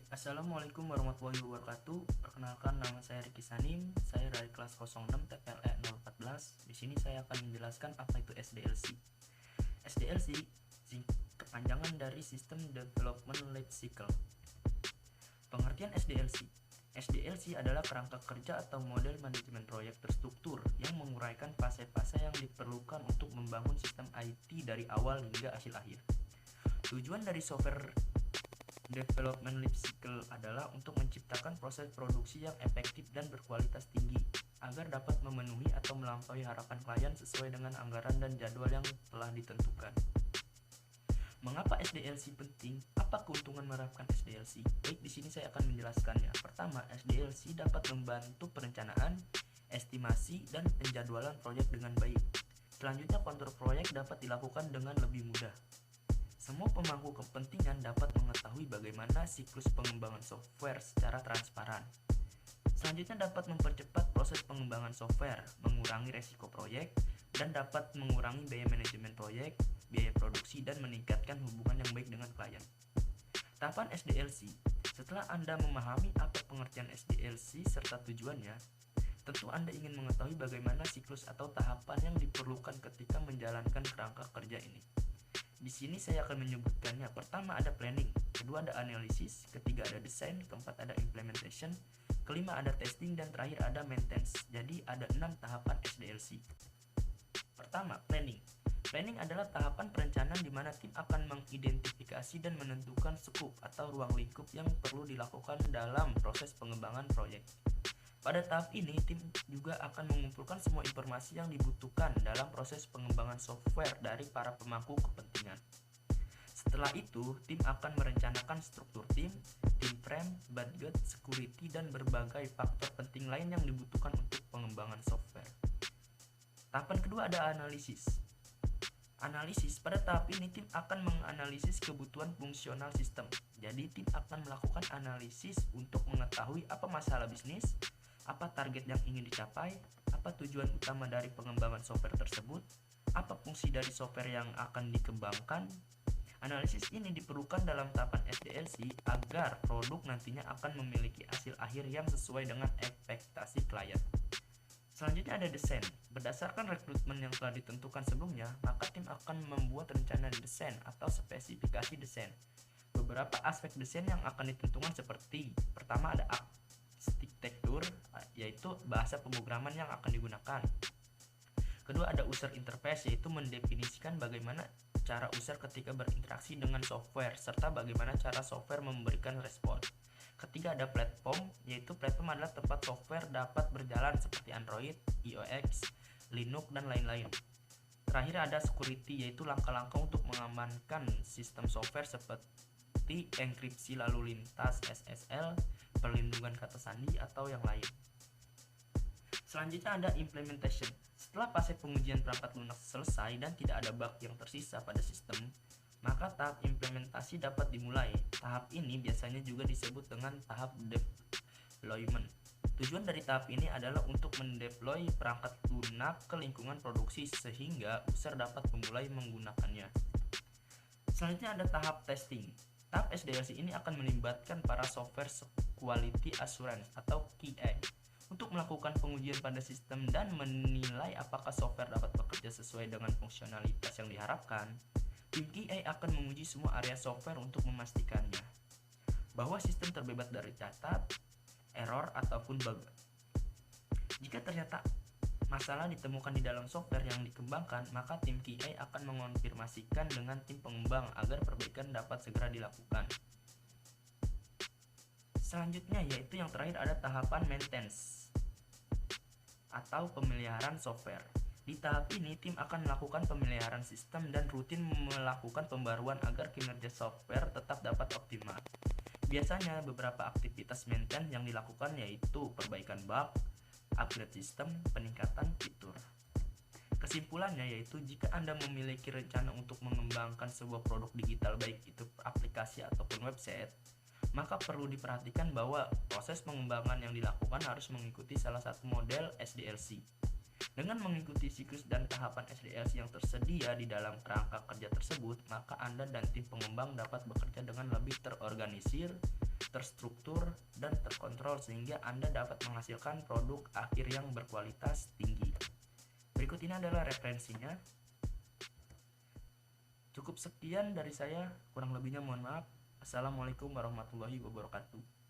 Assalamualaikum warahmatullahi wabarakatuh. Perkenalkan, nama saya Riki Sanim. Saya dari kelas 06 TPLE 014. Di sini saya akan menjelaskan apa itu SDLC. SDLC kepanjangan dari System Development Life Cycle. Pengertian SDLC. SDLC adalah kerangka kerja atau model manajemen proyek terstruktur yang menguraikan fase-fase yang diperlukan untuk membangun sistem IT dari awal hingga hasil akhir. Tujuan dari software development life cycle adalah untuk menciptakan proses produksi yang efektif dan berkualitas tinggi agar dapat memenuhi atau melampaui harapan klien sesuai dengan anggaran dan jadwal yang telah ditentukan. Mengapa SDLC penting? Apa keuntungan menerapkan SDLC? Baik, di sini saya akan menjelaskannya. Pertama, SDLC dapat membantu perencanaan, estimasi, dan penjadwalan proyek dengan baik. Selanjutnya, kontrol proyek dapat dilakukan dengan lebih mudah. Semua pemangku kepentingan dapat mengetahui bagaimana siklus pengembangan software secara transparan. Selanjutnya dapat mempercepat proses pengembangan software, mengurangi resiko proyek, dan dapat mengurangi biaya manajemen proyek, biaya produksi, dan meningkatkan hubungan yang baik dengan klien. Tahapan SDLC. Setelah Anda memahami apa pengertian SDLC serta tujuannya, tentu Anda ingin mengetahui bagaimana siklus atau tahapan yang diperlukan ketika menjalankan kerangka kerja ini. Di sini saya akan menyebutkannya. Pertama ada planning, kedua ada analisis, ketiga ada design, keempat ada implementation, kelima ada testing, dan terakhir ada maintenance. Jadi ada 6 tahapan SDLC. Pertama, planning. Planning adalah tahapan perencanaan di mana tim akan mengidentifikasi dan menentukan skup atau ruang lingkup yang perlu dilakukan dalam proses pengembangan proyek. Pada tahap ini, tim juga akan mengumpulkan semua informasi yang dibutuhkan dalam proses pengembangan software dari para pemangku kepentingan. Setelah itu, tim akan merencanakan struktur tim frame, budget, security, dan berbagai faktor penting lain yang dibutuhkan untuk pengembangan software. Tahapan kedua ada analisis. Analisis, pada tahap ini tim akan menganalisis kebutuhan fungsional sistem. Jadi tim akan melakukan analisis untuk mengetahui apa masalah bisnis, apa target yang ingin dicapai, apa tujuan utama dari pengembangan software tersebut, apa fungsi dari software yang akan dikembangkan. Analisis ini diperlukan dalam tahapan SDLC agar produk nantinya akan memiliki hasil akhir yang sesuai dengan ekspektasi klien. Selanjutnya ada desain. Berdasarkan rekrutmen yang telah ditentukan sebelumnya, maka tim akan membuat rencana desain atau spesifikasi desain. Beberapa aspek desain yang akan ditentukan seperti: pertama ada arsitektur, yaitu bahasa pemrograman yang akan digunakan. Kedua ada user interface, yaitu mendefinisikan bagaimana cara user ketika berinteraksi dengan software serta bagaimana cara software memberikan respon. Ketiga ada platform, yaitu platform adalah tempat software dapat berjalan seperti Android, iOS, Linux, dan lain-lain. Terakhir ada security, yaitu langkah-langkah untuk mengamankan sistem software seperti enkripsi lalu lintas SSL, perlindungan kata sandi, atau yang lain. Selanjutnya ada implementation. Setelah fase pengujian perangkat lunak selesai dan tidak ada bug yang tersisa pada sistem, maka tahap implementasi dapat dimulai. Tahap ini biasanya juga disebut dengan tahap deployment. Tujuan dari tahap ini adalah untuk mendeploy perangkat lunak ke lingkungan produksi sehingga user dapat memulai menggunakannya. Selanjutnya ada tahap testing. Tahap SDLC ini akan melibatkan para software quality assurance atau QA untuk melakukan pengujian pada sistem dan menilai apakah software dapat bekerja sesuai dengan fungsionalitas yang diharapkan. Tim QA akan menguji semua area software untuk memastikannya bahwa sistem terbebas dari cacat, error, ataupun bug. Jika ternyata masalah ditemukan di dalam software yang dikembangkan, maka tim QA akan mengonfirmasikan dengan tim pengembang agar perbaikan dapat segera dilakukan. Selanjutnya yaitu yang terakhir ada tahapan maintenance atau pemeliharaan software. Di tahap ini tim akan melakukan pemeliharaan sistem dan rutin melakukan pembaruan agar kinerja software tetap dapat optimal. Biasanya beberapa aktivitas maintenance yang dilakukan yaitu perbaikan bug, upgrade sistem, peningkatan fitur. Kesimpulannya yaitu jika Anda memiliki rencana untuk mengembangkan sebuah produk digital baik itu aplikasi ataupun website, maka perlu diperhatikan bahwa proses pengembangan yang dilakukan harus mengikuti salah satu model SDLC. Dengan mengikuti siklus dan tahapan SDLC yang tersedia di dalam kerangka kerja tersebut, maka Anda dan tim pengembang dapat bekerja dengan lebih terorganisir, terstruktur, dan terkontrol sehingga Anda dapat menghasilkan produk akhir yang berkualitas tinggi. Berikut ini adalah referensinya. Cukup sekian dari saya, kurang lebihnya mohon maaf. Assalamualaikum warahmatullahi wabarakatuh.